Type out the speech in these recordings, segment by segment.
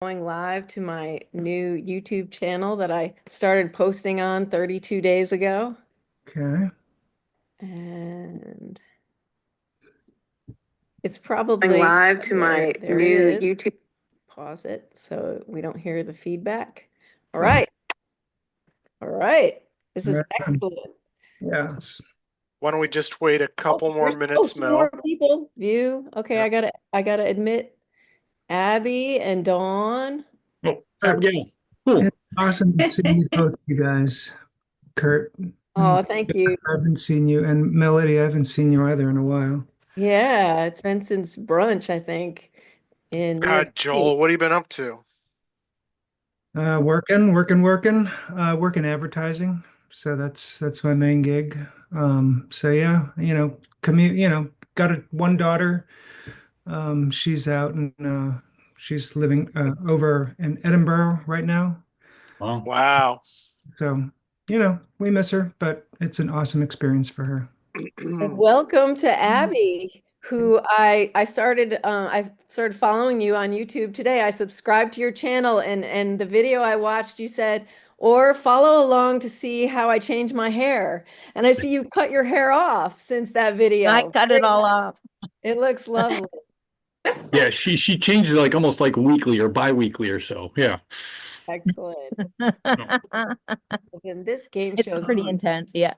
Going live to my new YouTube channel that I started posting on 32 days ago. Okay. And it's Going probably live to my there it new is. YouTube. Pause it so we don't hear the feedback. All right. All right. This is excellent. Yes. Why don't we just wait a couple more minutes, two more Mel? people view. Okay, Yep. I gotta admit, Abby and Dawn. Oh, Abigail. Cool. It's awesome to see you both, you guys. Kurt, Oh, thank you. I haven't seen you, and Melody, I haven't seen you either in a while. Yeah, it's been since brunch, I think, in New York God, City. Joel, what have you been up to? Working advertising. So that's my main gig. So yeah, commute, got one daughter. She's out and she's living over in Edinburgh right now. Wow. Wow. So, we miss her, but it's an awesome experience for her. And welcome to Abby, who I started following you on YouTube today. I subscribed to your channel and the video I watched, you said, or follow along to see how I change my hair. And I see you cut your hair off since that video. I cut it all off. It looks lovely. Yeah, she changes like almost like weekly or bi-weekly or so. Yeah. Excellent. And this game It's shows pretty intense. Yeah.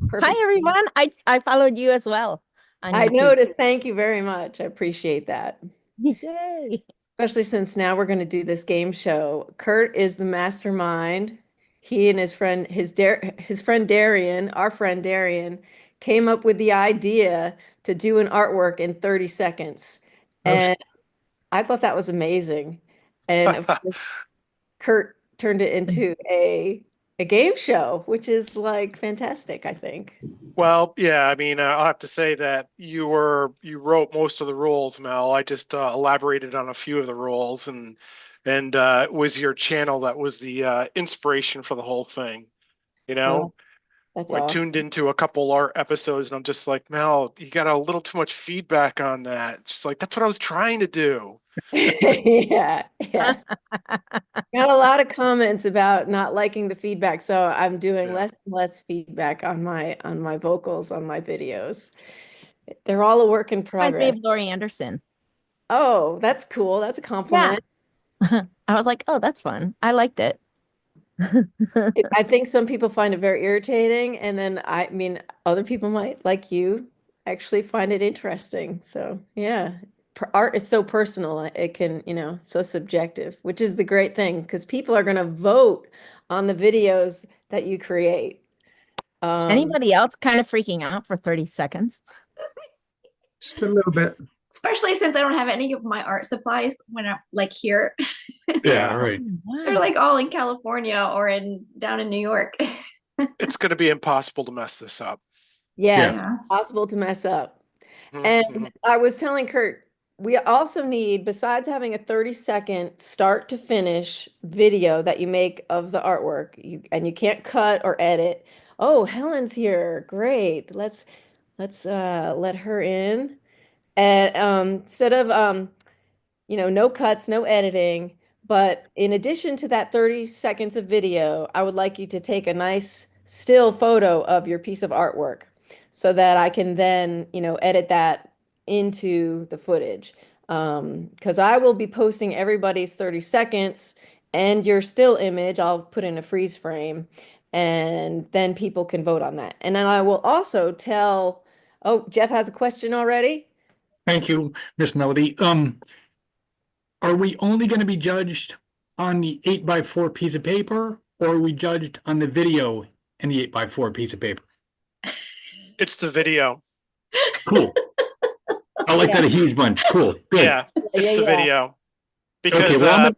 perfect. Hi, everyone. I followed you as well on I YouTube. noticed. Thank you very much. I appreciate that. Yay. Especially since now we're going to do this game show. Kurt is the mastermind. He and his friend Darian, our friend Darian, came up with the idea to do an artwork in 30 seconds. Oh, And I thought that was amazing. And of course, Kurt turned it into a game show, which is like fantastic, I think. Well, yeah, I mean, I'll have to say that you wrote most of the rules, Mel. I just elaborated on a few of the rules, and it was your channel that was the inspiration for the whole thing. You Oh, know, that's I awesome. tuned into a couple art episodes, and I'm just like, Mel, you got a little too much feedback on that. She's like, that's what I was trying to do. Yeah, yes. Got a lot of comments about not liking the feedback, so I'm doing Yeah. less and less feedback on my vocals on my videos. They're all a work in Reminds me progress. of Laurie Anderson. Oh, that's cool. That's a Yeah. compliment. I was like, oh, that's fun. I liked it. I think some people find it very irritating, and then I mean, other people might, like you, actually find it interesting. So, yeah, art is so personal. It can, so subjective, which is the great thing because people are going to vote on the videos that you create. Anybody else kind of freaking out for 30 seconds? just a little bit. Especially since I don't have any of my art supplies when I'm like here. Yeah, right. They're like all in California or down in New York. It's going to be impossible to mess this up. Yes, Yeah. possible to mess up. Mhm. And I was telling Kurt, we also need, besides having a 30-second start to finish video that you make of the artwork, and you can't cut or edit. Oh, Helen's here. Great. Let's let her in. And instead of no cuts, no editing. But in addition to that 30 seconds of video, I would like you to take a nice still photo of your piece of artwork so that I can then, edit that into the footage. Because I will be posting everybody's 30 seconds and your still image. I'll put in a freeze frame and then people can vote on that. And then I will also tell, oh, Jeff has a question already? Thank you, Miss Melody. Are we only going to be judged on the 8x4 piece of paper, or are we judged on the video in the 8x4 piece of paper? It's the video. Cool. I like Yeah. that a huge bunch. Cool. Good. Yeah, it's the video. Okay, Because well,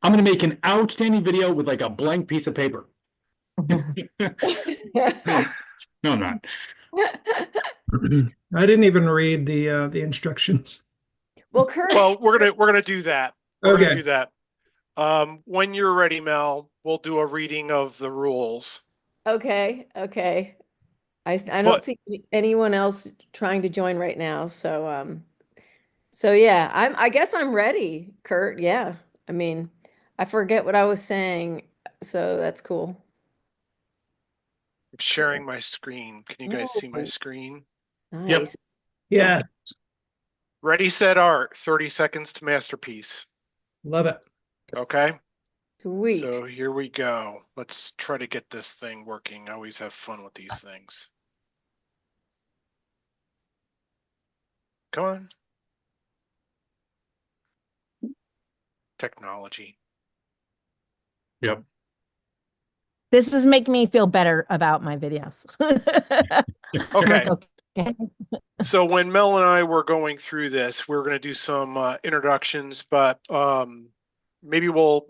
I'm gonna make an outstanding video with like a blank piece of paper. No, I'm not. I didn't even read the instructions. Well, Kurt, well, we're gonna do that. We're Okay. gonna do that. When you're ready, Mel, we'll do a reading of the rules. okay. I don't But see anyone else trying to join right now. So yeah, I guess I'm ready, Kurt. Yeah. I mean, I forget what I was saying, so that's cool. I'm sharing my screen. Can you guys see my Oh, screen? nice. Yeah, Ready, set, art. 30 seconds to masterpiece. love it. Okay. Sweet. So here we go. Let's try to get this thing working. I always have fun with these things. Come on. Technology. Yep. This is making me feel better about my videos. I'm like, Okay. okay. So when Mel and I were going through this, we were going to do some introductions, but maybe we all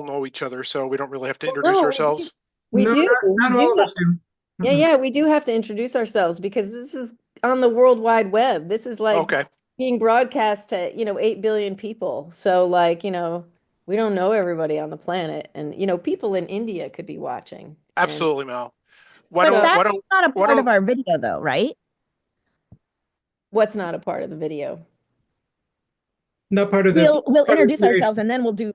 know each other, so we don't really have to Well, introduce no, ourselves. we No, do. not We all of do. us do. Yeah, Mm-mm. yeah, we do have to introduce ourselves because this is on the World Wide Web. This is like Okay. being broadcast to, 8 billion people. So like, we don't know everybody on the planet. And, people in India could be watching. And Absolutely, Mel. Why But so don't that's why don't not a why part of don't our video though, right? what's not a part of the video? Not part of the We'll part of introduce the ourselves and then we'll do.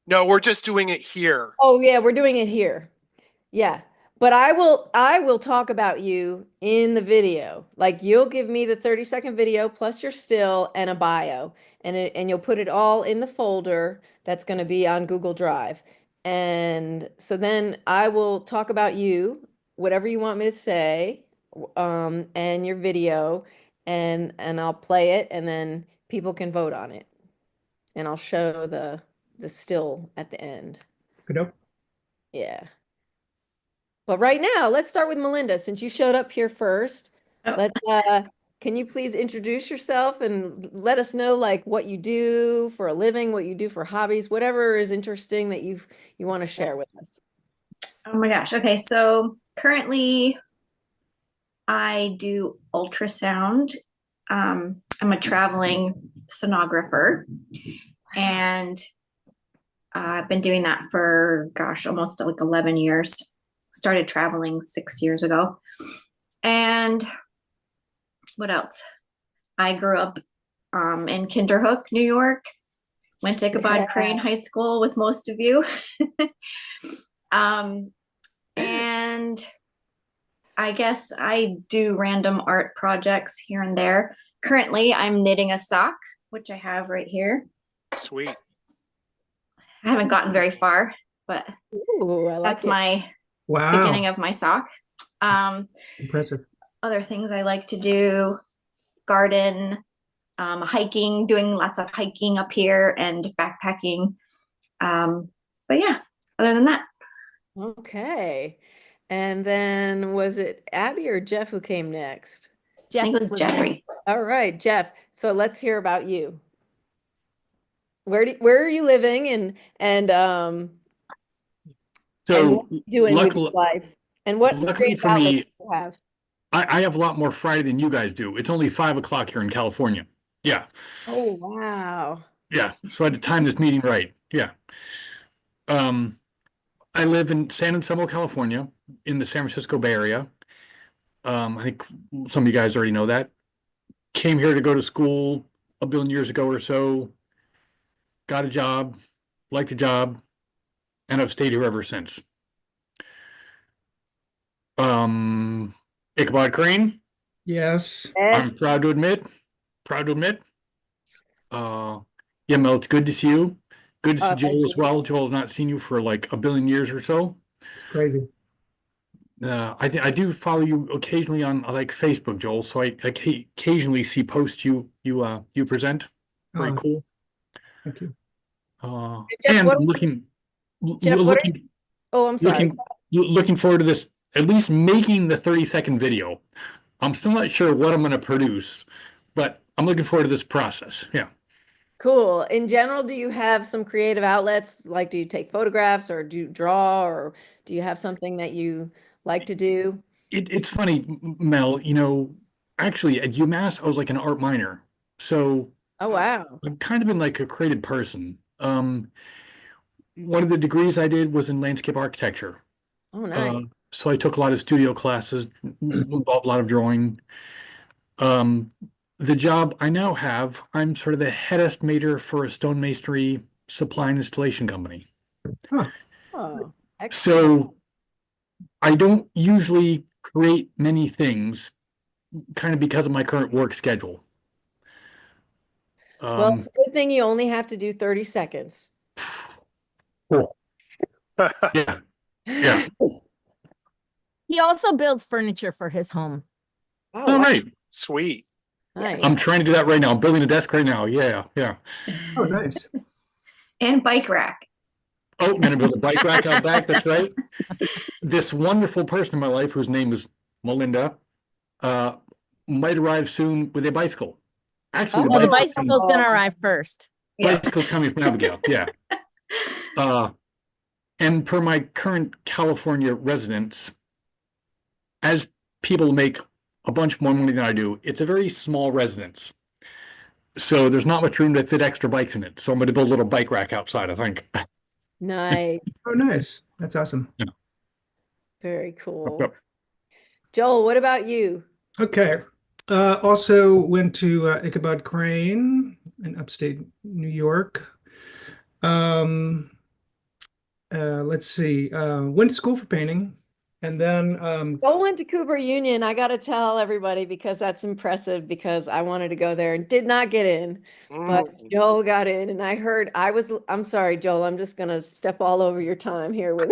No, we're just doing it here. Oh yeah, we're doing it here. Yeah. But I will talk about you in the video. Like you'll give me the 30-second video plus your still and a bio and you'll put it all in the folder that's going to be on Google Drive. And so then I will talk about you, whatever you want me to say, and your video and I'll play it and then people can vote on it. And I'll show the still at the end. Good. Yeah. But right now, let's start with Melinda. Since you showed up here first, Oh. let's can you please introduce yourself and let us know like what you do for a living, what you do for hobbies, whatever is interesting that you want to share with us. Oh my gosh. Okay, so currently I do ultrasound. I'm a traveling sonographer, and I've been doing that for, gosh, almost like 11 years. Started traveling 6 years ago. And what else? I grew up in Kinderhook, New York. Went to Ichabod Yeah. Crane High School with most of you. And I guess I do random art projects here and there. Currently, I'm knitting a sock, which I have right here. Sweet. I haven't gotten very far, but Ooh, I like that's it. my Wow, beginning of my sock. impressive. Other things I like to do, garden, hiking, doing lots of hiking up here and backpacking. But yeah, other than that, Okay. And then was it Abby or Jeff who came next? I Jeff think it was Jeffrey. All right, Jeff. So let's hear about you. Where are you living and what So are you doing with your luckily, life? And what luckily creative for outlets me, do you have? I have a lot more Friday than you guys do. It's only 5 o'clock here in California. Yeah. Oh, wow. Yeah. So I had to time this meeting right. Yeah. Um, I live in San Anselmo, California, in the San Francisco Bay Area. I think some of you guys already know that. Came here to go to school a billion years ago or so. Got a job, liked the job, and I've stayed here ever since. Ichabod Crane, Yes. I'm Yes. proud to admit. Yeah, Mel, it's good to see you. Good to see Thank Joel as you. well. Joel has not seen you for like a billion years or so. It's crazy. I do follow you occasionally on like Facebook, Joel. So I occasionally see posts you present. Very Oh, cool. thank you. Jeff, And looking Jeff, what are you? looking Oh, I'm sorry. looking forward to this. At least making the 30-second video. I'm still not sure what I'm going to produce, but I'm looking forward to this process. Yeah. Cool. In general, do you have some creative outlets? Like, do you take photographs or do you draw or do you have something that you like to do? It's funny, Mel, actually at UMass, I was like an art minor. So Oh, wow. I've kind of been like a creative person. One of the degrees I did was in landscape architecture. Oh, nice. So I took a lot of studio classes, involved a lot of drawing. Um, the job I now have, I'm sort of the head estimator for a stonemasonry supply and installation company. Huh. Oh, excellent. So I don't usually create many things kind of because of my current work schedule. Well, Um, it's a good thing you only have to do 30 seconds. cool. Yeah, yeah. He also builds furniture for his home. Oh, Oh, wow. right. Sweet. Nice. I'm trying to do that right now. I'm building a desk right now. Yeah, yeah. Oh, nice. And bike rack. Oh, I'm gonna build a bike rack out back. That's right. This wonderful person in my life, whose name is Melinda, uh, might arrive soon with a bicycle. Actually, the Well, the bicycle's coming. bicycle's gonna arrive first. Yeah. Bicycle's coming from Abigail. Yeah. Uh, and per my current California residence, as people make a bunch more money than I do, it's a very small residence. So there's not much room to fit extra bikes in it. So I'm going to build a little bike rack outside, I think. Nice. Oh, nice. That's awesome. Very cool. Joel, what about you? Okay. Also went to Ichabod Crane in upstate New York. Um, let's see. Went to school for painting, and then Joel went to Cooper Union. I got to tell everybody because that's impressive because I wanted to go there and did not get in, but Joel got in. And I'm sorry, Joel, I'm just going to step all over your time here with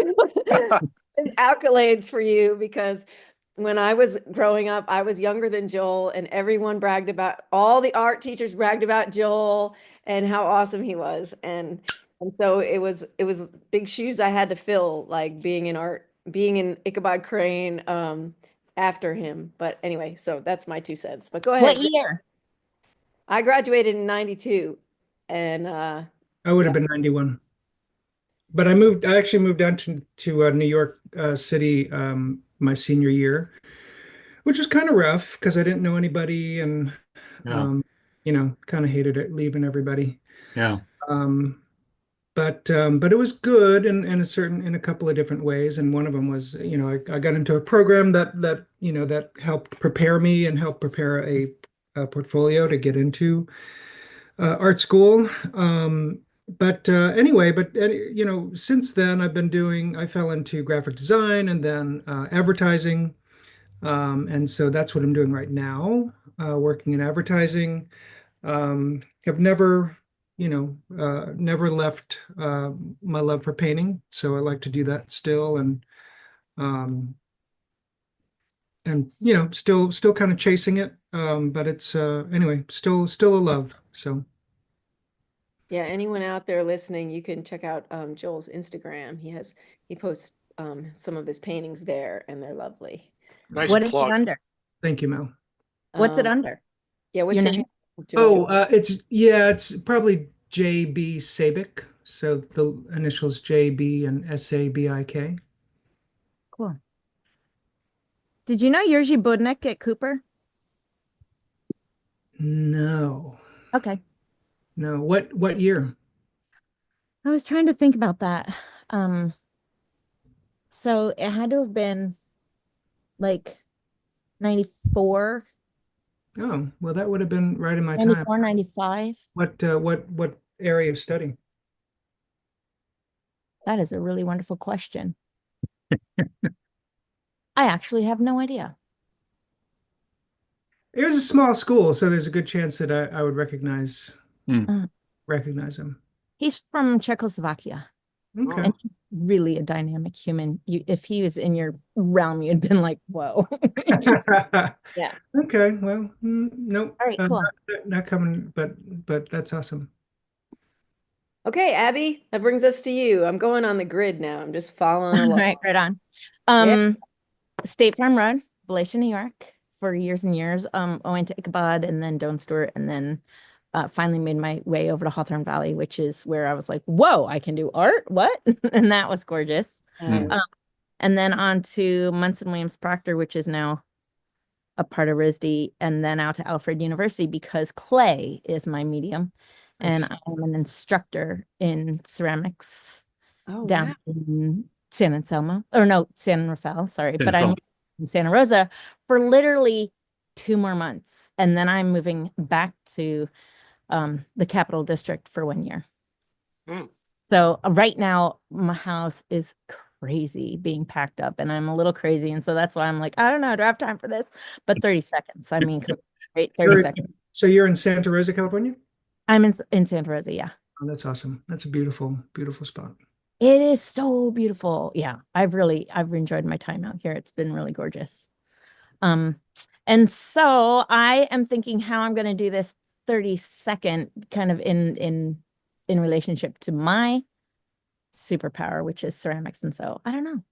accolades for you because when I was growing up, I was younger than Joel, and everyone bragged about all the art teachers bragged about Joel and how awesome he was. And so it was big shoes I had to fill, like being in art, being in Ichabod Crane after him. But anyway, so that's my 2 cents. But go What ahead. year? I graduated in 92 and I would have yeah. been 91. But I actually moved down to New York City my senior year, which was kind of rough because I didn't know anybody and Yeah, kind of hated it leaving everybody. yeah. Um, but it was good in a couple of different ways. And one of them was, I got into a program that helped prepare me and help prepare a portfolio to get into art school. But since then I fell into graphic design and then advertising. And so that's what I'm doing right now, working in advertising. Have never left my love for painting. So I like to do that still, um, still kind of chasing it. But it's anyway, still a love. So Yeah, anyone out there listening, you can check out Joel's Instagram. He posts some of his paintings there, and they're lovely. Nice What is it plug. under? thank you, Mel. What's it Um, under? Yeah, what's Your your name? handle, Joel? Oh, it's probably JB Sabik. So the initials JB and SABIK. Cool. Did you know Jerzy Budnik at Cooper? No, Okay. no. What year? I was trying to think about that. Um, so it had to have been like 94, Oh, well, that would have been right in my time. 94, 95. What area of study? That is a really wonderful question. I actually have no idea. It was a small school, so there's a good chance that I would recognize Uh, him. He's from Czechoslovakia. Okay. And he's really a dynamic human. If he was in your realm, you'd been like, whoa. Yeah. Okay. Well, nope. All right, cool. Not coming, but that's awesome. Okay, Abby, that brings us to you. I'm going on the grid now. I'm just following All along. right on. State Farm Road, Valatia, New York, for years and years. I went to Ichabod and then Doane Stewart, and then finally made my way over to Hawthorne Valley, which is where I was like, whoa, I can do art? What? And that was gorgeous. Nice. And then on to Munson Williams Proctor, which is now a part of RISD, and then out to Alfred University because clay is my medium. And Nice. I'm an instructor in ceramics Oh, down wow. in San Rafael, sorry, San but I'm Rafael. in Santa Rosa for literally 2 more months, and then I'm moving back to the Capital District for 1 year. Mm. So right now my house is crazy being packed up, and I'm a little crazy, and so that's why I'm like, I don't know, do I have time for this? But 30 seconds. I mean, great, 30 seconds. So you're in Santa Rosa, California? I'm in Santa Rosa, yeah. Oh, that's awesome. That's a beautiful, beautiful spot. It is so beautiful. Yeah, I've enjoyed my time out here. It's been really gorgeous. And so I am thinking how I'm going to do this 30-second kind of in relationship to my superpower, which is ceramics. And so I don't know.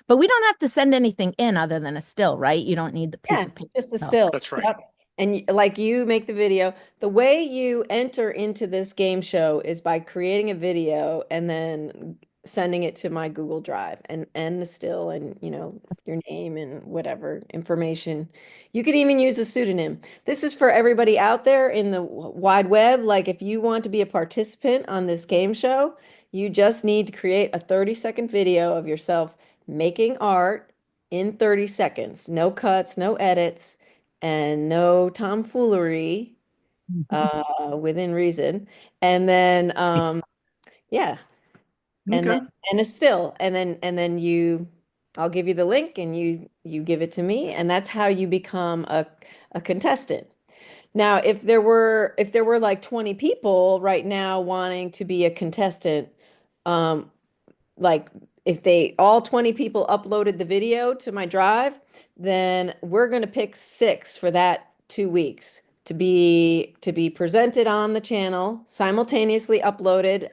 But we don't have to send anything in other than a still, right? You don't need the piece Yeah, of paper. just a itself. still. That's right. Yep. And like you make the video, the way you enter into this game show is by creating a video and then sending it to my Google Drive and the still and your name and whatever information. You could even use a pseudonym. This is for everybody out there in the wide web. Like if you want to be a participant on this game show, you just need to create a 30-second video of yourself making art in 30 seconds. No cuts, no edits, and no tomfoolery within reason. And then yeah, and then Okay. and a still, and then I'll give you the link and you give it to me, and that's how you become a contestant. Now, if there were like 20 people right now wanting to be a contestant, um, like if they all 20 people uploaded the video to my drive, then we're going to pick 6 for that 2 weeks to be presented on the channel, simultaneously uploaded,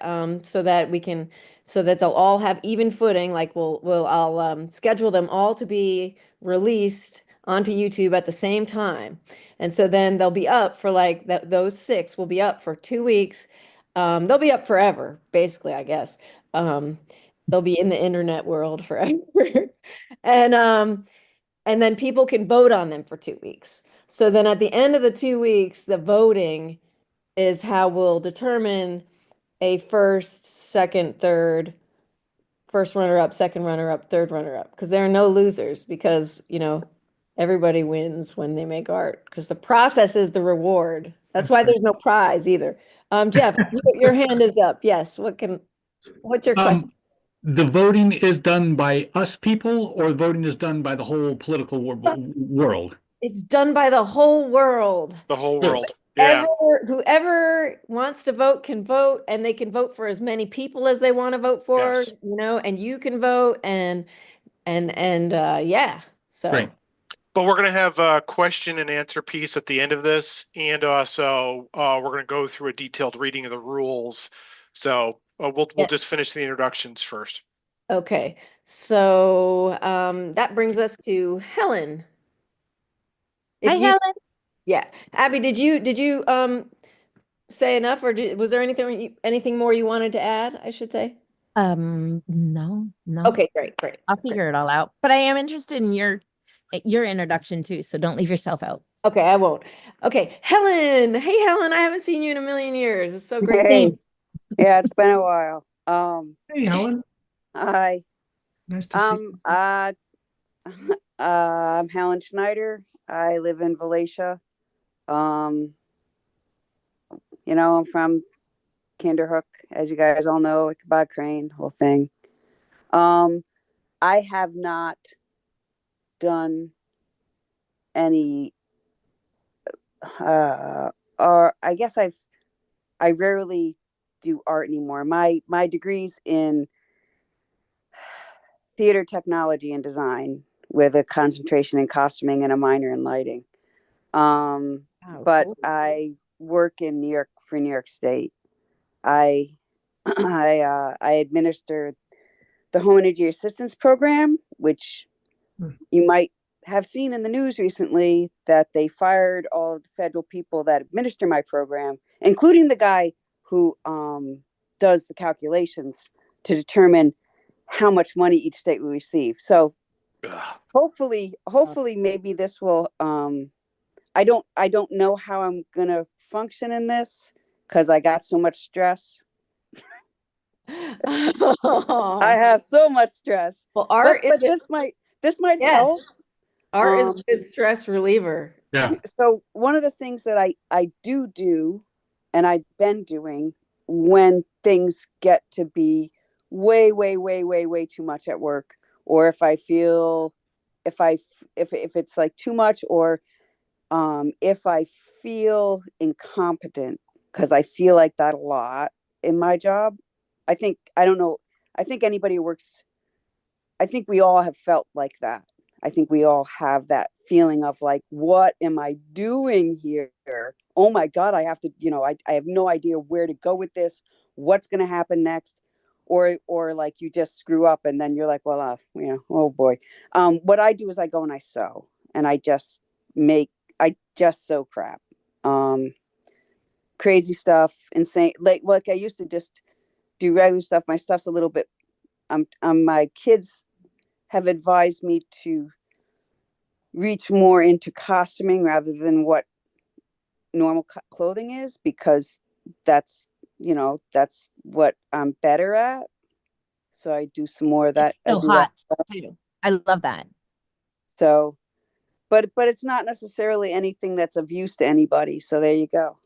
so that they'll all have even footing. Like I'll schedule them all to be released onto YouTube at the same time. And so then they'll be up for like those 6 will be up for 2 weeks. They'll be up forever, basically, I guess. They'll be in the internet world forever. And and then people can vote on them for 2 weeks. So then at the end of the 2 weeks, the voting is how we'll determine a first, second, third, first runner up, second runner up, third runner up. Because there are no losers because, everybody wins when they make art because the process is the reward. That's why right. there's no prize either. Jeff, your hand is up. Yes. What's your question? The voting is done by us people, or voting is done by the whole political world? It's done by the whole world. The whole Sure. world. Yeah. Whoever wants to vote can vote, and they can vote for as many people as they want to vote for, Yes. and you can vote and yeah. So Right. But we're going to have a question and answer piece at the end of this. And also we're going to go through a detailed reading of the rules. So we'll Yeah. just finish the introductions first. Okay. So that brings us to Helen. Hi, Helen. Yeah. Abby, did you say enough, or was there anything more you wanted to add, I should say? No. Okay, great. I'll figure it all out. But I am interested in your introduction too, so don't leave yourself out. Okay, I won't. Okay, Helen. Hey, Helen, I haven't seen you in a million years. It's so great. Hey, yeah, it's been a while. Hey, Helen. Hi. Nice to see you. I'm Helen Schneider. I live in Valatia. I'm from Kinderhook, as you guys all know, Ichabod Crane, whole thing. I have not done any, or I guess I rarely do art anymore. My degree's in theater technology and design with a concentration in costuming and a minor in lighting. But cool. I work in New York for New York State. I administer the Home Energy Assistance Program, which you might have seen in the news recently that they fired all of the federal people that administer my program, including the guy who does the calculations to determine how much money each state will receive. So hopefully maybe this will I don't know how I'm gonna function in this because I got so much stress. I have so much stress. Well, art but is this might yes. help. Art is a good stress reliever. Yeah. So one of the things that I do, and I've been doing when things get to be way too much at work, or if I feel, if it's like too much, or if I feel incompetent, because I feel like that a lot in my job. I don't know. I think anybody who works, I think we all have felt like that. I think we all have that feeling of like, what am I doing here? Oh my God, I have to, I have no idea where to go with this, what's going to happen next. Or like you just screw up and then you're like, well, oh boy. What I do is I go and I sew, and I just sew crap. Crazy stuff, insane. Like I used to just do regular stuff. My stuff's a little bit, my kids have advised me to reach more into costuming rather than what normal clothing is, because that's that's what I'm better at. So I do some more of that. It's I so do that hot stuff. too. I love that. So, but it's not necessarily anything that's of use to anybody. So there you go.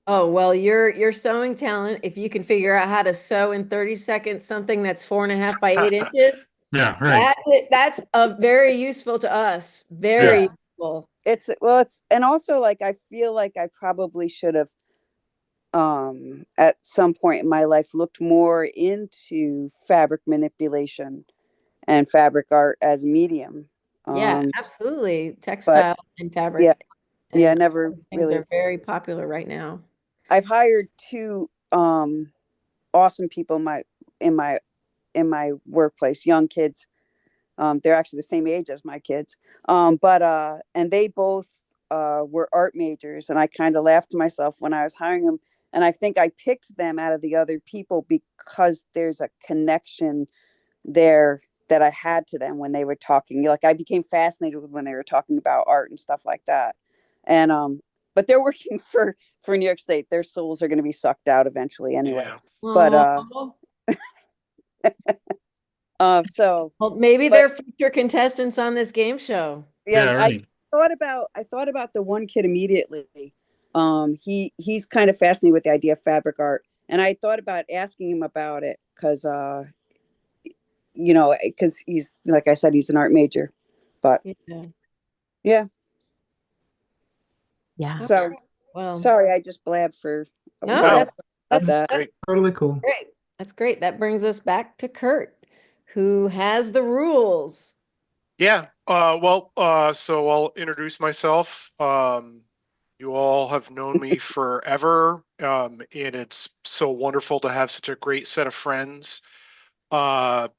Oh, well, your sewing talent, if you can figure out how to sew in 30 seconds something that's 4.5 by 8 inches, Yeah, right. that's very useful to us. Very Yeah. useful. It's and also like I feel like I probably should have at some point in my life looked more into fabric manipulation and fabric art as a medium. Yeah, um absolutely. but Textile and yeah, fabric yeah, and never things really. are very popular right now. I've hired two awesome people in my in my workplace, young kids. They're actually the same age as my kids. But and they both were art majors, and I kind of laughed to myself when I was hiring them. And I think I picked them out of the other people because there's a connection there that I had to them when they were talking. Like I became fascinated with when they were talking about art and stuff like that. And but they're working for New York State. Their souls are going to be sucked out eventually anyway. Yeah. But Oh, so well, maybe but they're future contestants on this game show. yeah, Yeah, right. I thought about the one kid immediately. He's kind of fascinated with the idea of fabric art, and I thought about asking him about it because because he's, like I said, he's an art major. But Yeah. yeah, Yeah. so Well, sorry, I just blabbed for a no, while No, about that's that. great. Totally cool. great. That's great. That brings us back to Kurt, who has the rules. Yeah. So I'll introduce myself. You all have known me forever, and it's so wonderful to have such a great set of friends. I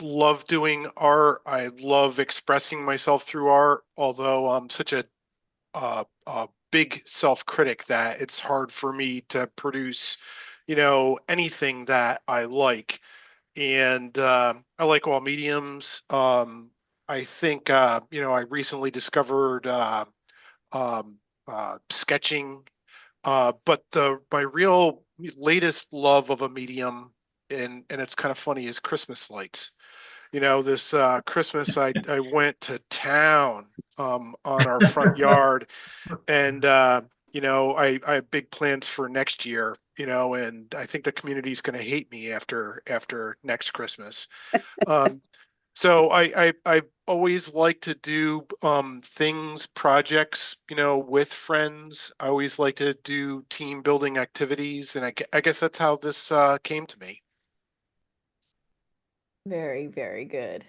love doing art. I love expressing myself through art, although I'm such a big self-critic that it's hard for me to produce, anything that I like. And I like all mediums. I think I recently discovered sketching, but the my real latest love of a medium, and it's kind of funny, is Christmas lights. This Christmas I went to town on our front yard, and I have big plans for next year, and I think the community's going to hate me after next Christmas. Um, so I always like to do things, projects, with friends. I always like to do team building activities, and I guess that's how this came to me. Very, very good.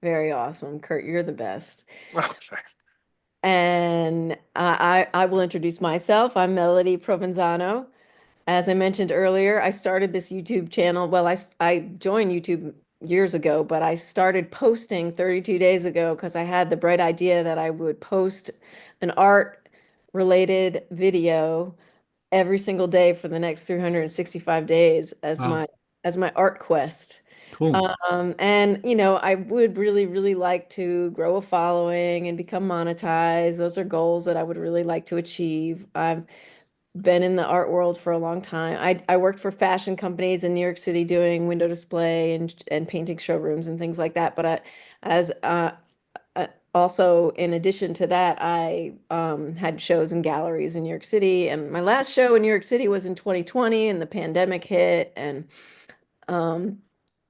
Very awesome. Kurt, you're the best. Oh, thanks. And I will introduce myself. I'm Melody Provenzano. As I mentioned earlier, I started this YouTube channel. Well, I joined YouTube years ago, but I started posting 32 days ago because I had the bright idea that I would post an art related video every single day for the next 365 days Wow, as my art quest. cool. And I would really, really like to grow a following and become monetized. Those are goals that I would really like to achieve. I've been in the art world for a long time. I worked for fashion companies in New York City doing window display and painting showrooms and things like that. But as also, in addition to that, I had shows in galleries in New York City, and my last show in New York City was in 2020, and the pandemic hit, and um,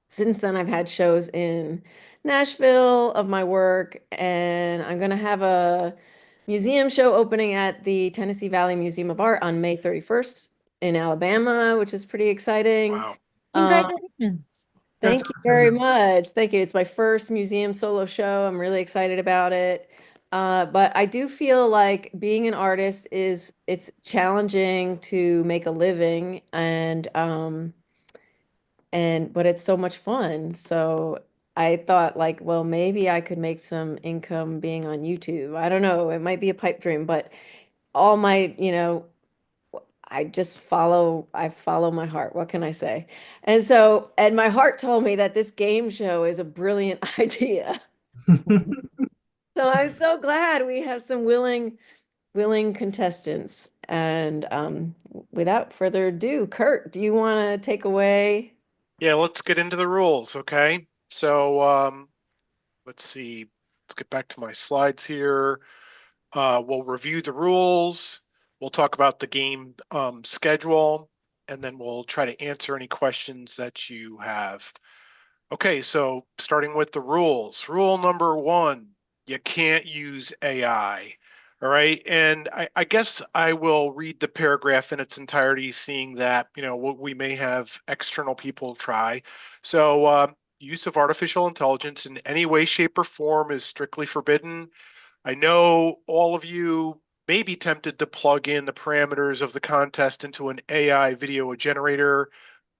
since then I've had shows in Nashville of my work, and I'm gonna have a museum show opening at the Tennessee Valley Museum of Art on May 31st in Alabama, which is pretty exciting. Wow. Congratulations. Thank That's you very awesome. much. Thank you. It's my first museum solo show. I'm really excited about it. But I do feel like being an artist it's challenging to make a living and but it's so much fun. So I thought like, well, maybe I could make some income being on YouTube. I don't know. It might be a pipe dream, but all my, I follow my heart. What can I say? And my heart told me that this game show is a brilliant idea. So I'm so glad we have some willing contestants. And without further ado, Kurt, do you want to take away? Yeah, let's get into the rules, okay? So let's see. Let's get back to my slides here. We'll review the rules. We'll talk about the game schedule, and then we'll try to answer any questions that you have. Okay, so starting with the rules. Rule number 1, you can't use AI. All right, and I guess I will read the paragraph in its entirety, seeing that, we may have external people try. So use of artificial intelligence in any way, shape, or form is strictly forbidden. I know all of you may be tempted to plug in the parameters of the contest into an AI video generator.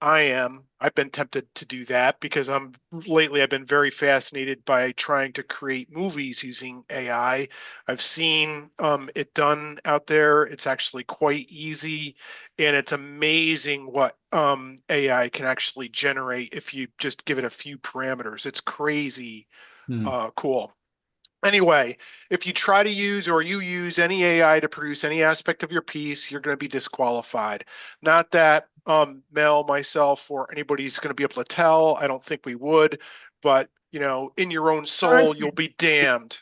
I've been tempted to do that because lately I've been very fascinated by trying to create movies using AI. I've seen it done out there. It's actually quite easy, and it's amazing what AI can actually generate if you just give it a few parameters. It's crazy cool. Anyway, if you try to use or you use any AI to produce any aspect of your piece, you're going to be disqualified. Not that Mel, myself, or anybody's going to be able to tell. I don't think we would, but in your own soul, you'll be damned.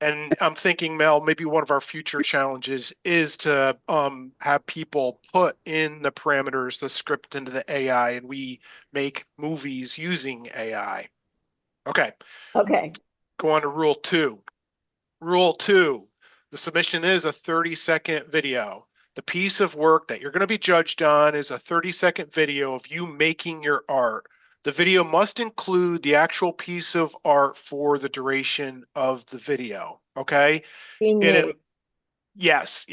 And I'm thinking, Mel, maybe one of our future challenges is to have people put in the parameters, the script into the AI, and we make movies using AI. Okay. Okay. Go on to rule 2. Rule 2, the submission is a 30-second video. The piece of work that you're going to be judged on is a 30-second video of you making your art. The video must include the actual piece of art for the duration of the video, okay? Being And made. yes.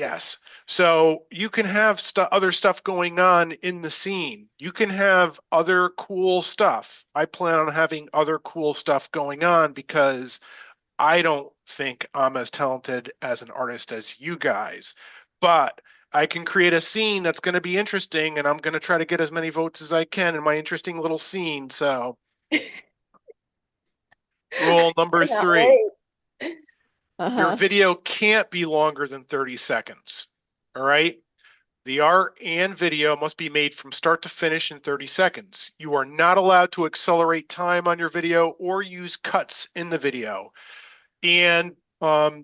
So you can have other stuff going on in the scene. You can have other cool stuff. I plan on having other cool stuff going on because I don't think I'm as talented as an artist as you guys, but I can create a scene that's going to be interesting, and I'm going to try to get as many votes as I can in my interesting little scene. So, rule number Cannot 3, wait. your Uh-huh. video can't be longer than 30 seconds. All right. The art and video must be made from start to finish in 30 seconds. You are not allowed to accelerate time on your video or use cuts in the video. And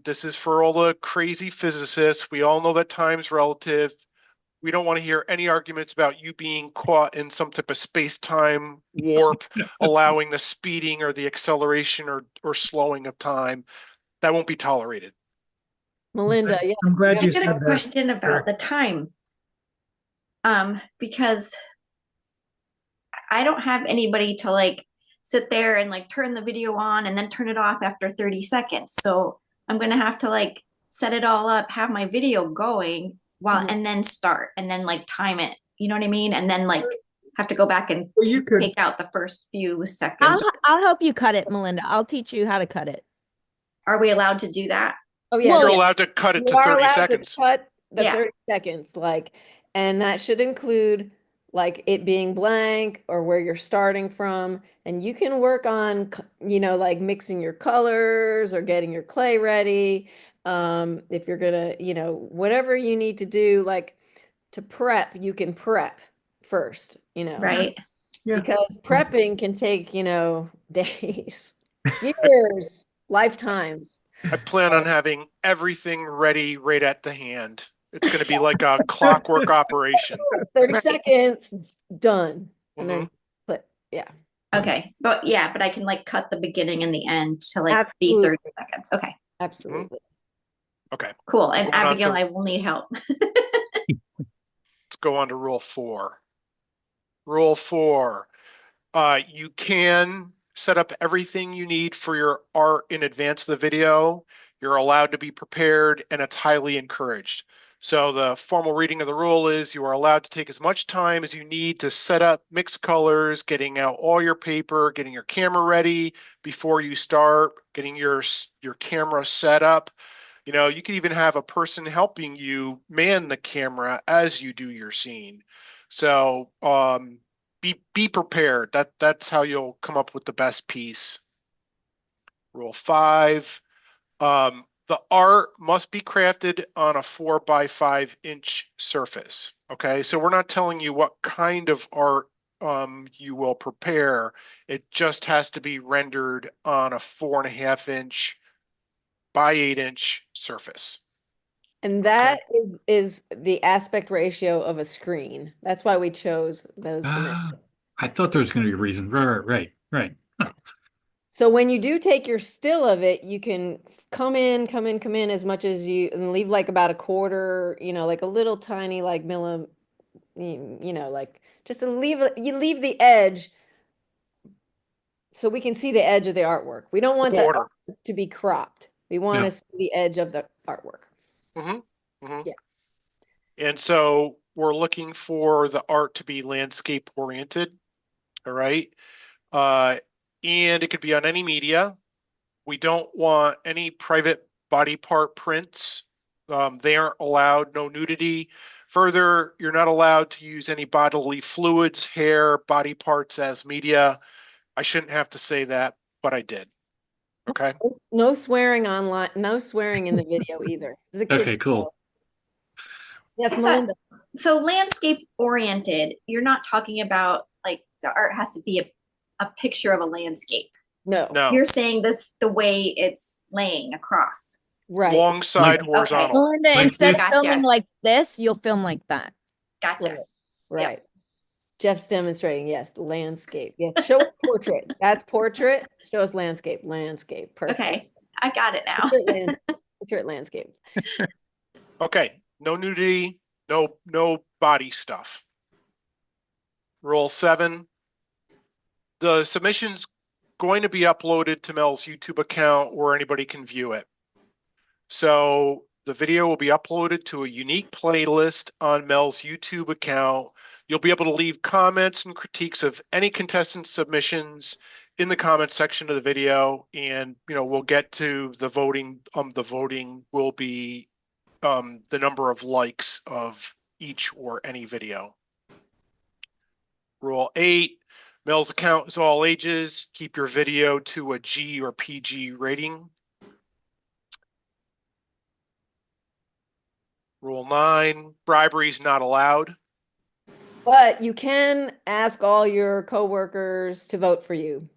this is for all the crazy physicists. We all know that time's relative. We don't want to hear any arguments about you being caught in some type of space-time warp, allowing the speeding or the acceleration or slowing of time. That won't be tolerated. Melinda, yes. I'm glad I you got said a that. question about the time. Because I don't have anybody to like sit there and like turn the video on and then turn it off after 30 seconds. So I'm gonna have to like set it all up, have my video going while Mhm. and then start and then like time it. You know what I mean? And then like have to go back and Well, you could. take out the first few seconds. I'll help you cut it, Melinda. I'll teach you how to cut it. Are we allowed to do that? Oh, Well, yes. You're yeah. allowed to cut it You to are 30 allowed to seconds. cut the Yeah. 30 seconds, and that should include like it being blank or where you're starting from. And you can work on, like mixing your colors or getting your clay ready. If you're gonna, whatever you need to do, like to prep, you can prep first. Right. Yeah. because prepping can take, days, years, lifetimes. I plan on having everything ready right at the hand. It's going to be like a clockwork operation. 30 Right. seconds, done. And then Mhm. click. Yeah. Okay. But I can like cut the beginning and the end to like be Absolutely. 30 seconds. Okay. Absolutely. Okay. Cool. And Going on Abigail, to- I will need help. Let's go on to rule 4. Rule 4. You can set up everything you need for your art in advance of the video. You're allowed to be prepared, and it's highly encouraged. So the formal reading of the rule is you are allowed to take as much time as you need to set up, mix colors, getting out all your paper, getting your camera ready before you start, getting your camera set up. You can even have a person helping you man the camera as you do your scene. So be prepared. That's how you'll come up with the best piece. Rule 5. The art must be crafted on a 4 by 5 inch surface. Okay, so we're not telling you what kind of art you will prepare. It just has to be rendered on a 4.5 inch by 8 inch surface. And that is the aspect ratio of a screen. That's why we chose those dimensions. I thought there was going to be a reason. Right. So when you do take your still of it, you can come in as much as you and leave like about a quarter, like a little tiny like like just to you leave the edge so we can see the edge of the artwork. We don't want the Border. artwork to be cropped. We want Yeah. to see the edge of the artwork. Yeah. And so we're looking for the art to be landscape oriented. All right. And it could be on any media. We don't want any private body part prints. They aren't allowed, no nudity. Further, you're not allowed to use any bodily fluids, hair, body parts as media. I shouldn't have to say that, but I did. Okay. No swearing online, no swearing in the video either. This is a kid's Okay, cool. show. Yes, I thought- Melinda. So landscape oriented, you're not talking about like the art has to be a picture of a landscape. No. No. You're saying this the way it's laying across. Right. Long side Like- horizontal. Melinda, Like instead of this- filming Gotcha. like this, you'll film like that. Gotcha. Right. Jeff's demonstrating, yes, landscape. Yes, show us portrait. That's portrait. Show us landscape. Landscape. Perfect. Okay. I got it now. Portrait landscape. Portrait landscape. Okay. No nudity, no body stuff. Rule 7. The submission's going to be uploaded to Mel's YouTube account where anybody can view it. So the video will be uploaded to a unique playlist on Mel's YouTube account. You'll be able to leave comments and critiques of any contestant submissions in the comment section of the video, and we'll get to the voting. The voting will be the number of likes of each or any video. Rule 8. Mel's account is all ages. Keep your video to a G or PG rating. Rule 9. Bribery is not allowed. But you can ask all your coworkers to vote for you.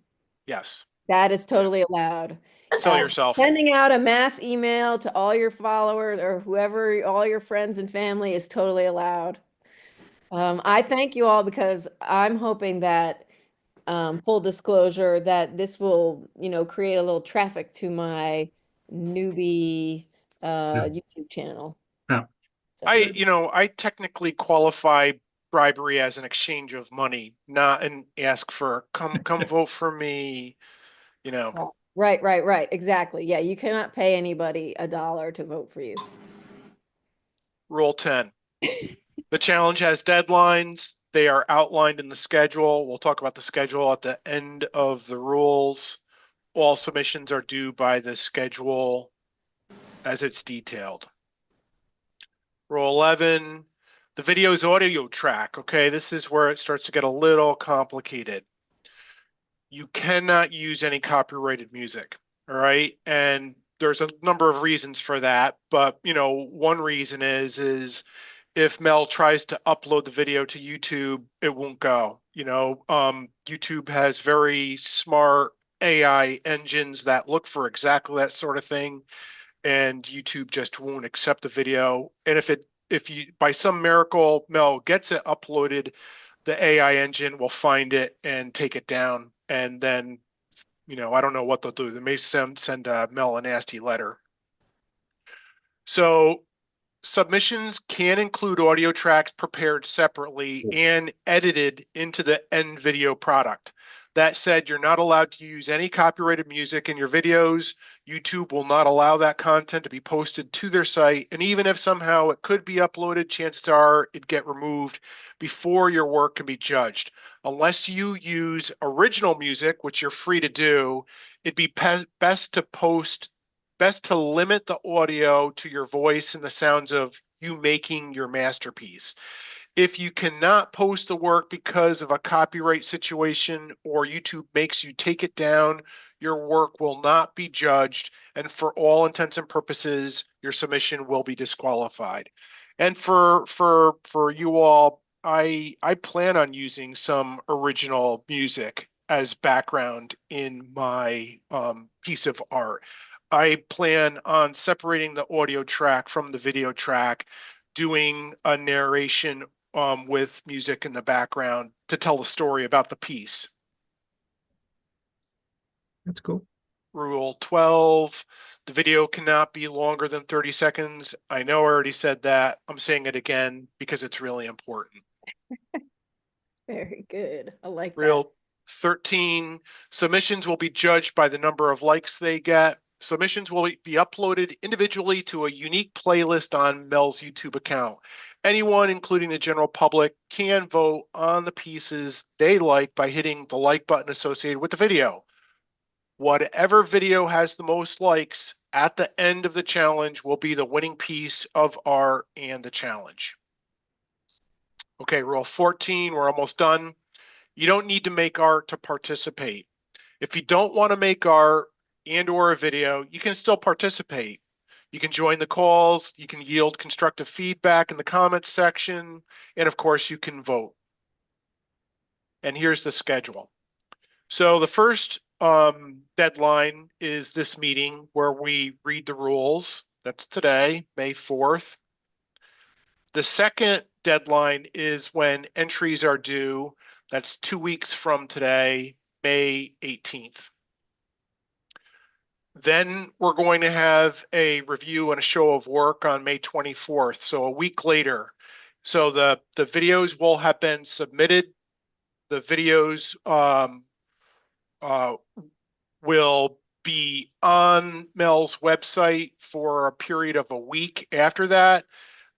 Yes. That is totally allowed. Sell yourself. Sending out a mass email to all your followers or whoever, all your friends and family is totally allowed. I thank you all because I'm hoping that, full disclosure, that this will, create a little traffic to my newbie YouTube channel. Yeah. So- I technically qualify bribery as an exchange of money, not and ask for come vote for me. Right. Exactly. Yeah, you cannot pay anybody $1 to vote for you. Rule 10. The challenge has deadlines. They are outlined in the schedule. We'll talk about the schedule at the end of the rules. All submissions are due by the schedule as it's detailed. Rule 11. The video's audio track. Okay, this is where it starts to get a little complicated. You cannot use any copyrighted music. All right. And there's a number of reasons for that. But, one reason is if Mel tries to upload the video to YouTube, it won't go. YouTube has very smart AI engines that look for exactly that sort of thing, and YouTube just won't accept the video. And if you by some miracle, Mel gets it uploaded, the AI engine will find it and take it down. And then, I don't know what they'll do. They may send Mel a nasty letter. So submissions can include audio tracks prepared separately and edited into the end video product. That said, you're not allowed to use any copyrighted music in your videos. YouTube will not allow that content to be posted to their site. And even if somehow it could be uploaded, chances are it'd get removed before your work can be judged. Unless you use original music, which you're free to do, it'd be best to limit the audio to your voice and the sounds of you making your masterpiece. If you cannot post the work because of a copyright situation or YouTube makes you take it down, your work will not be judged, and for all intents and purposes, your submission will be disqualified. And for you all, I plan on using some original music as background in my piece of art. I plan on separating the audio track from the video track, doing a narration with music in the background to tell the story about the piece. That's cool. Rule 12, the video cannot be longer than 30 seconds. I know I already said that. I'm saying it again because it's really important. Very good. I like that. Rule 13, submissions will be judged by the number of likes they get. Submissions will be uploaded individually to a unique playlist on Mel's YouTube account. Anyone, including the general public, can vote on the pieces they like by hitting the like button associated with the video. Whatever video has the most likes at the end of the challenge will be the winning piece of art and the challenge. Okay, rule 14, we're almost done. You don't need to make art to participate. If you don't want to make art and/or a video, you can still participate. You can join the calls, you can yield constructive feedback in the comments section, and of course you can vote. And here's the schedule. So the first deadline is this meeting where we read the rules. That's today, May 4th. The second deadline is when entries are due. That's 2 weeks from today, May 18th. Then we're going to have a review and a show of work on May 24th, so a week later. So the videos will have been submitted. The videos will be on Mel's website for a period of a week after that.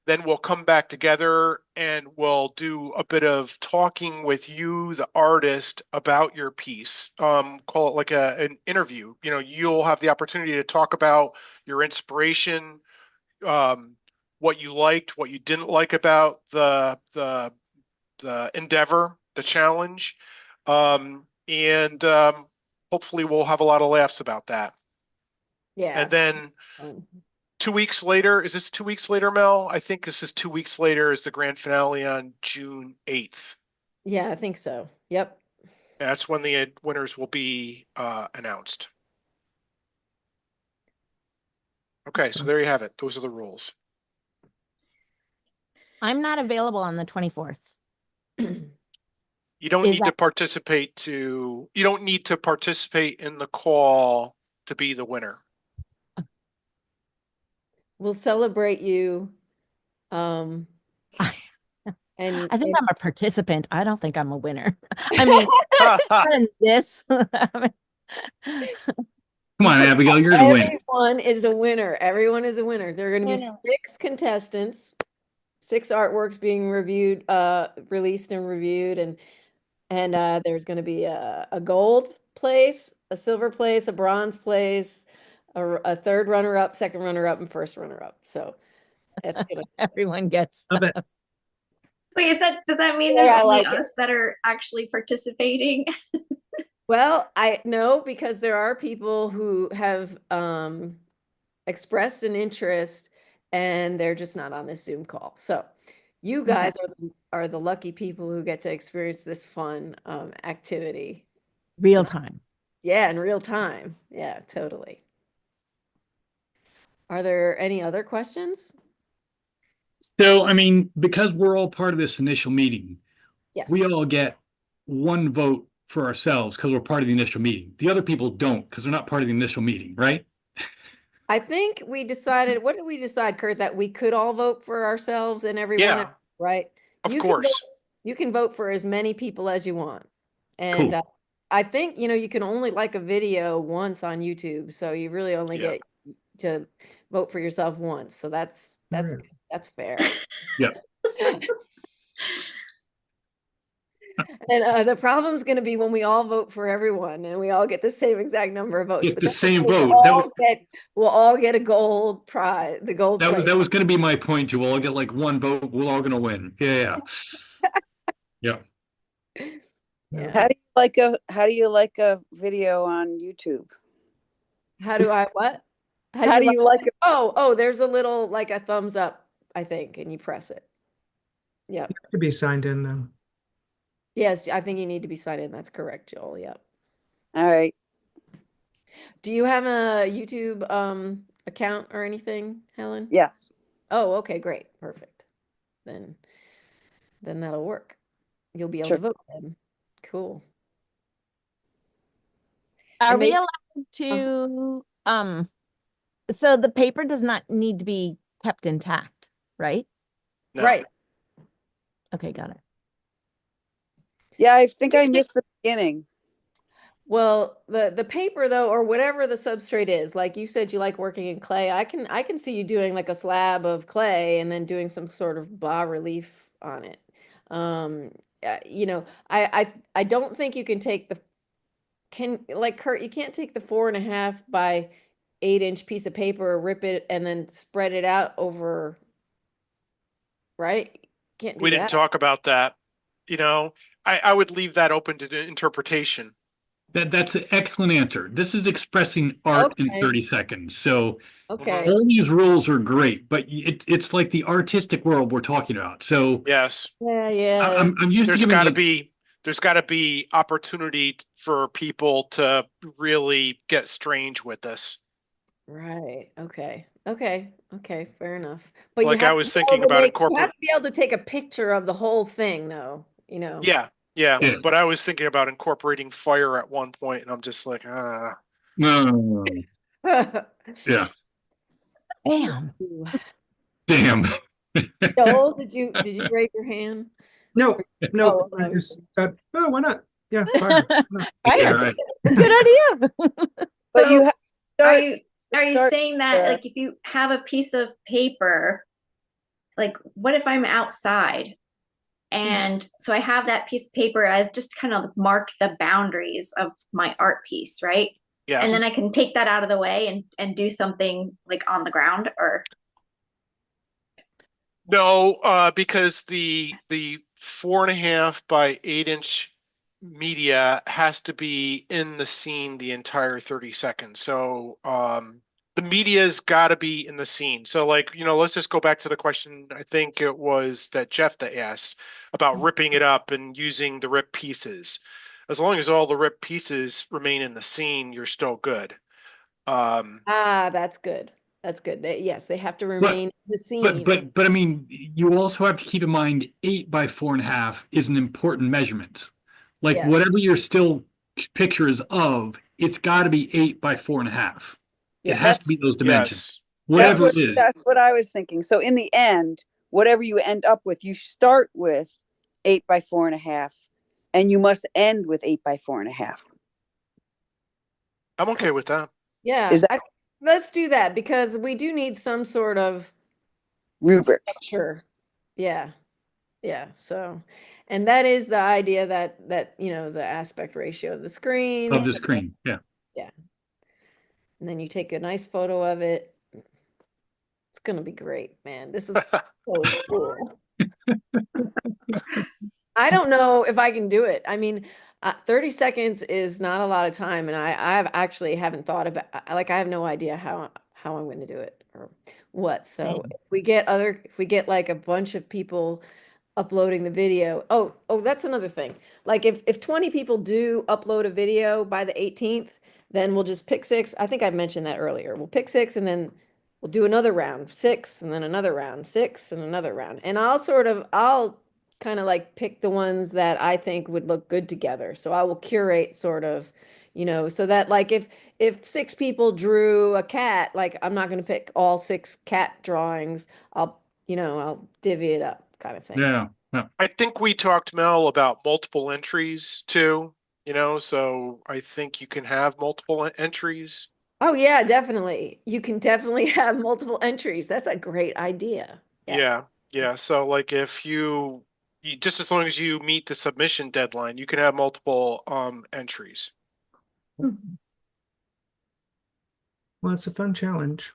Then we'll come back together and we'll do a bit of talking with you, the artist, about your piece. Call it like an interview. You'll have the opportunity to talk about your inspiration, what you liked, what you didn't like about the endeavor, the challenge, and hopefully we'll have a lot of laughs about that. Yeah. And then 2 weeks later, is this 2 weeks later, Mel? I think this is 2 weeks later is the grand finale on June 8th. Yeah, I think so. Yep. That's when the winners will be announced. Okay, so there you have it. Those are the rules. I'm not available on the 24th. You don't need to participate you don't need to participate in the call to be the winner. We'll celebrate you. And I think I'm a participant. I don't think I'm a winner. I mean, not in this. Come on, Abigail, you're the winner. Everyone is a winner. Everyone is a winner. There are going to be 6 contestants, 6 artworks being reviewed, released and reviewed, and there's going to be a gold place, a silver place, a bronze place, a third runner-up, second runner-up, and first runner-up. So it's gonna everyone gets. Wait, does that mean there's only us that are actually participating? Well, I know because there are people who have expressed an interest and they're just not on this Zoom call. So You guys are the lucky people who get to experience this fun activity. Real time. Yeah, in real time. Yeah, totally. Are there any other questions? So, I mean, because we're all part of this initial meeting, Yes. we all get one vote for ourselves because we're part of the initial meeting. The other people don't because they're not part of the initial meeting, right? I think we decided, what did we decide, Kurt, that we could all vote for ourselves and everyone Yeah, else, right? of You can vote, course. you can vote for as many people as you want. And Cool. I think, you can only like a video once on YouTube, so you really only Yeah. get to vote for yourself once. So that's Right. that's fair. Yeah. And the problem's going to be when we all vote for everyone and we all get the same exact number of votes. Get But the that's same okay. vote. We'll all get a gold prize, the gold plate. That was going to be my point too. We'll all get like one vote. We're all going to win. Yeah. Yeah. Yeah. How do you like a video on YouTube? How do I what? How do you like it? Oh, there's a little like a thumbs up, I think, and you press it. Yep. To be signed in though. Yes, I think you need to be signed in. That's correct, Joel. Yep. All right. Do you have a YouTube account or anything, Helen? Yes. Oh, okay, great. Perfect. Then that'll work. You'll be able Sure. to vote then. Cool. Are And we maybe- allowed to, so the paper does not need to be kept intact, right? No. Right. Okay, got it. Yeah, I think I missed the beginning. Well, the paper though, or whatever the substrate is, like you said, you like working in clay. I can see you doing like a slab of clay and then doing some sort of bas relief on it. I don't think you can take like Kurt, you can't take the 4.5 by 8-inch piece of paper, rip it, and then spread it out over. Right? Can't do We that. didn't talk about that. I would leave that open to the interpretation. That's an excellent answer. This is expressing art in Okay. 30 seconds. So Okay. all these rules are great, but it's like the artistic world we're talking about. So Yes. Yeah. I'm used to There's giving got to be opportunity for people to really get strange with this. Right. Okay. Fair enough. But Like you I have was to be able thinking to about you have to be able to take a picture of the whole thing, though. Yeah, Yeah. but I was thinking about incorporating fire at one point, and I'm just like, No. Yeah. Damn. Damn. Joel, did you raise your hand? No, Oh, I no. just thought, oh, why not? Yeah, fire. Why not? Fire. Yeah, right. It's a good idea. But So you have are start- you start saying that there. like if you have a piece of paper, like what if I'm outside and so I have that piece of paper as just kind of mark the boundaries of my art piece, right? yes. And then I can take that out of the way and do something like on the ground or No, because the 4.5 by 8-inch media has to be in the scene the entire 30 seconds. So the media's got to be in the scene. So let's just go back to the question. I think it was that Jeff that asked about ripping it up and using the ripped pieces. As long as all the ripped pieces remain in the scene, you're still good. That's good. That's good. Yes, they have to remain in the scene. But I mean, you also have to keep in mind 8 by 4.5 is an important measurement. Like Yes. whatever your still picture is of, it's got to be 8 by 4.5. Yeah. It has to be those dimensions. Yes. Whatever Yes. it is. That's what I was thinking. So in the end, whatever you end up with, you start with 8 by 4.5, and you must end with 8 by 4.5. I'm okay with that. Yeah. Is that- Let's do that because we do need some sort of Rubric. structure. Yeah. So, and that is the idea that the aspect ratio of the screen. Of the screen. Yeah. And then you take a nice photo of it. It's gonna be great, man. This is so cool. I don't know if I can do it. I mean, 30 seconds is not a lot of time, and I actually haven't thought about. I have no idea how I'm going to do it. what? So Same. if we get like a bunch of people uploading the video. Oh, that's another thing. Like if 20 people do upload a video by the 18th, then we'll just pick six. I think I mentioned that earlier. We'll pick six and then we'll do another round, six, and then another round, six, and another round. And I'll kind of like pick the ones that I think would look good together. So I will curate sort of, so that like if six people drew a cat, like I'm not going to pick all six cat drawings. I'll divvy it up kind of thing. Yeah. Yeah. I think we talked, Mel, about multiple entries too, so I think you can have multiple entries. Oh yeah, definitely. You can definitely have multiple entries. That's a great idea. Yes. Yeah. So like if you just as long as you meet the submission deadline, you can have multiple entries. Well, it's a fun challenge.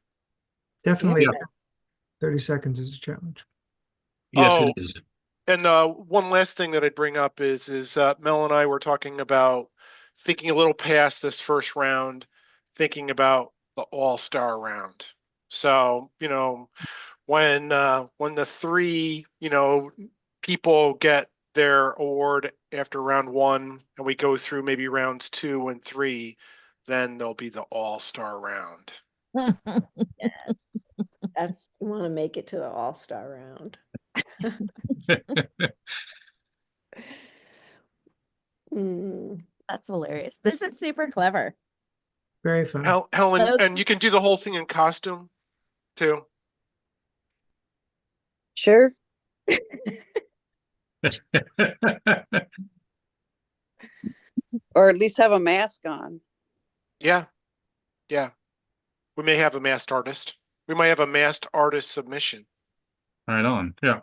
Definitely Yeah. 30 seconds is a challenge. Yes, Oh, it is. And one last thing that I'd bring up is Mel and I were talking about thinking a little past this first round, thinking about the all-star round. So, when the three, people get their award after round one and we go through maybe rounds 2 and 3, then there'll be the all-star round. Yes. You want to make it to the all-star round. That's hilarious. This is super clever. Very fun. Helen, and you can do the whole thing in costume too. Sure. Or at least have a mask on. Yeah. We may have a masked artist. We might have a masked artist submission. Right on. Yeah.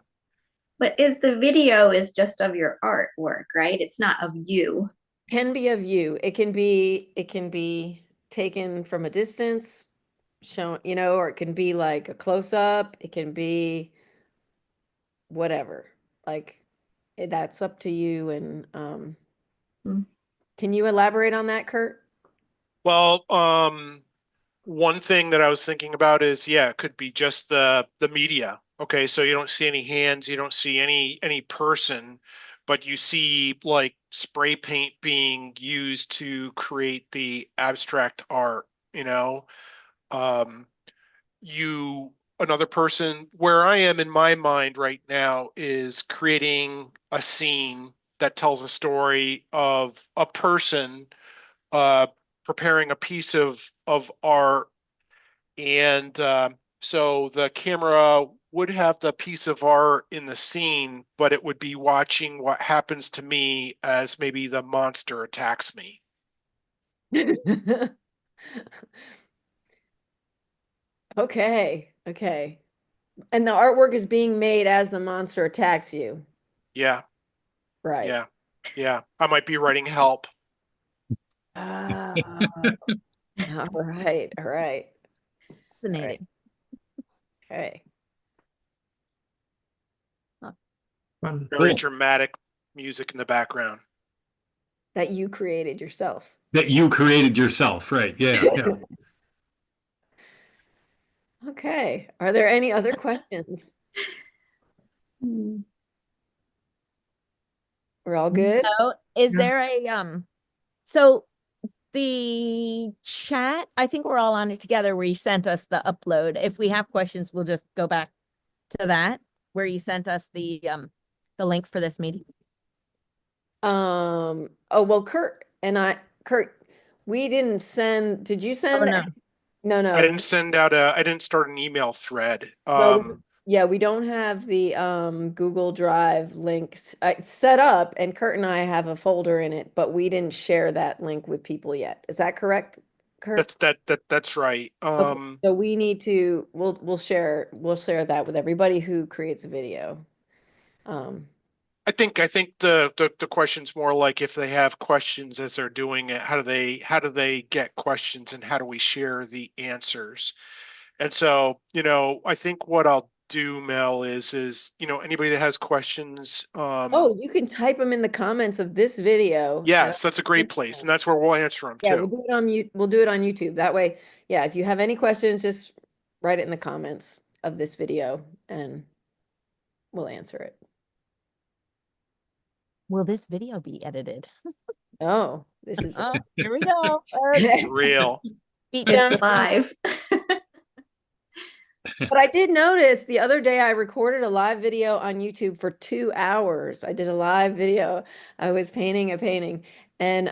But the video is just of your artwork, right? It's not of you. Can be of you. It can be taken from a distance, shown, or it can be like a close up. It can be whatever. Like that's up to you. And can you elaborate on that, Kurt? Well, one thing that I was thinking about is, it could be just the media. Okay, so you don't see any hands, you don't see any person, but you see like spray paint being used to create the abstract art, another person where I am in my mind right now is creating a scene that tells a story of a person preparing a piece of art, and so the camera would have the piece of art in the scene, but it would be watching what happens to me as maybe the monster attacks me. Okay. And the artwork is being made as the monster attacks you. Yeah. Right. Yeah. I might be writing help. All right. Fascinating. Okay. Fun. Very Cool. dramatic music in the background. That you created yourself. That you created yourself, right? Yeah. Okay. Are there any other questions? We're all good? So is Yeah. there a so the chat, I think we're all on it together where you sent us the upload. If we have questions, we'll just go back to that where you sent us the link for this meeting. Oh, well, Kurt, we didn't send, did you send? no. No. I didn't send out I didn't start an email thread. Yeah, we don't have the Google Drive links set up, and Kurt and I have a folder in it, but we didn't share that link with people yet. Is that correct, Kurt? That's right. Okay, so we need to we'll share that with everybody who creates a video. I think the question's more like if they have questions as they're doing it, how do they get questions and how do we share the answers? And so, I think what I'll do, Mel, is anybody that has questions. Oh, you can type them in the comments of this video. Yes, that's a great place, and that's where we'll answer them Yeah, too. we'll do it on YouTube. That way, yeah, if you have any questions, just write it in the comments of this video and we'll answer it. Will this video be edited? Oh, this is Oh, here we go. It's real. Beat down. It's live. But I did notice the other day I recorded a live video on YouTube for 2 hours. I did a live video. I was painting a painting and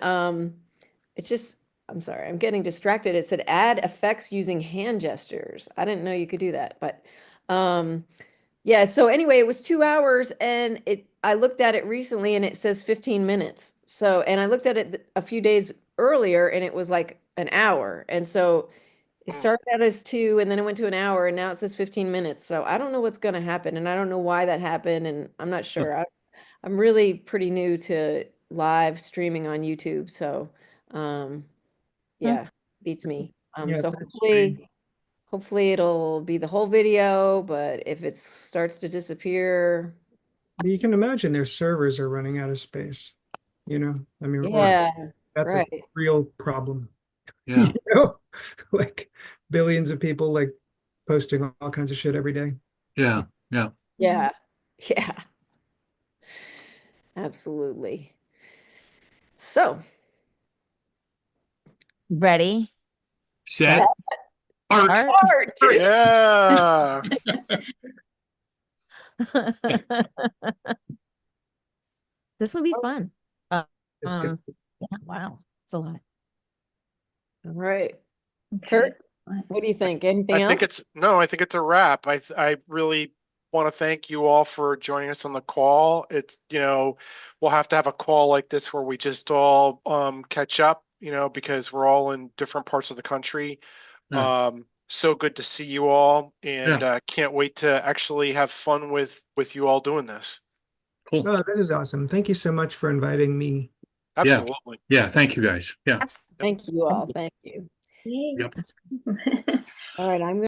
it's just, I'm sorry, I'm getting distracted. It said add effects using hand gestures. I didn't know you could do that, but yeah, so anyway, it was 2 hours and I looked at it recently and it says 15 minutes. So, and I looked at it a few days earlier and it was like an hour. And so it started out as 2 and then it went to an hour and now it says 15 minutes. So I don't know what's going to happen and I don't know why that happened and I'm not sure. I'm really pretty new to live streaming on YouTube. So yeah, beats me. Yeah, So that's strange. hopefully it'll be the whole video, but if it starts to disappear, You can imagine their servers are running out of space. I mean, or yeah, that's right. a real problem. Yeah. Like billions of people like posting all kinds of shit every day. Yeah. Yeah. Yeah. Yeah. Absolutely. So, Ready? Set. Art. Art. Yeah. This will be fun. It's good. Yeah, wow, it's a lot. all right. Kurt, what do you think? Anything I else? think it's a wrap. I really want to thank you all for joining us on the call. It's, we'll have to have a call like this where we just all catch up, because we're all in different parts of the country. Yeah. So good to see you all and can't wait to actually have fun with you all doing this. Cool. Oh, this is awesome. Thank you so much for inviting me. Absolutely. Yeah. Thank you guys. Yeah. Thank you all. Thank you. Yay. Yep. That's All right. I'm